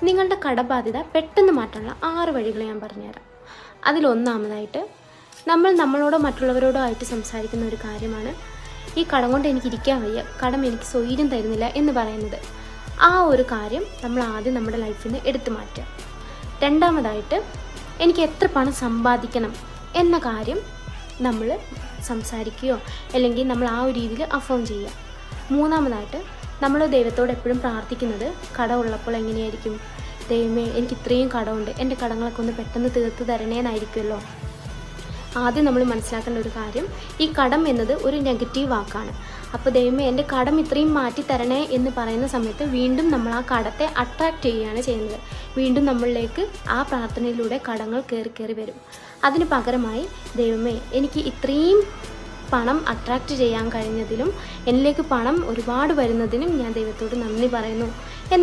നിങ്ങളുടെ കടബാധ്യത പെട്ടെന്ന് മാറ്റാനുള്ള 6 വഴികൾ ഞാൻ പറഞ്ഞുതരാം. അതിലൊന്നാമതായിട്ട്, നമ്മൾ നമ്മളോടോ മറ്റുള്ളവരോടോ ആയിട്ട് സംസാരിക്കുന്ന ഒരു കാര്യമാണ് ഈ കടം കൊണ്ട് എനിക്ക് ഇരിക്കാൻ വയ്യ, കടം എനിക്ക് സ്വൈര്യം തരുന്നില്ല എന്ന് പറയുന്നത്. ആ ഒരു കാര്യം നമ്മൾ ആദ്യം നമ്മുടെ ലൈഫിൽ നിന്ന് എടുത്തു മാറ്റുക. രണ്ടാമതായിട്ട്, എനിക്ക് എത്ര പണം സമ്പാദിക്കണം എന്ന കാര്യം നമ്മൾ സംസാരിക്കുകയോ അല്ലെങ്കിൽ നമ്മൾ ആ ഒരു രീതിയിൽ അഫേം ചെയ്യുക. മൂന്നാമതായിട്ട്, നമ്മൾ ദൈവത്തോട് എപ്പോഴും പ്രാർത്ഥിക്കുന്നത് കടമുള്ളപ്പോൾ എങ്ങനെയായിരിക്കും, ദൈവമേ എനിക്ക് ഇത്രയും കടമുണ്ട്, എൻ്റെ കടങ്ങളൊക്കെ ഒന്ന് പെട്ടെന്ന് തീർത്ത് തരണേന്നായിരിക്കുമല്ലോ. ആദ്യം നമ്മൾ മനസ്സിലാക്കേണ്ട ഒരു കാര്യം, ഈ കടം എന്നത് ഒരു നെഗറ്റീവ് വാക്കാണ്. അപ്പോൾ ദൈവമേ എൻ്റെ കടം ഇത്രയും മാറ്റി തരണേ എന്ന് പറയുന്ന സമയത്ത് വീണ്ടും നമ്മൾ ആ കടത്തെ അട്രാക്റ്റ് ചെയ്യുകയാണ് ചെയ്യുന്നത്. വീണ്ടും നമ്മളിലേക്ക് ആ പ്രാർത്ഥനയിലൂടെ കടങ്ങൾ കയറി കയറി വരും. അതിന് പകരമായി, ദൈവമേ എനിക്ക് ഇത്രയും പണം അട്രാക്റ്റ് ചെയ്യാൻ കഴിഞ്ഞതിലും എന്നിലേക്ക് പണം ഒരുപാട് വരുന്നതിനും ഞാൻ ദൈവത്തോട് നന്ദി പറയുന്നു.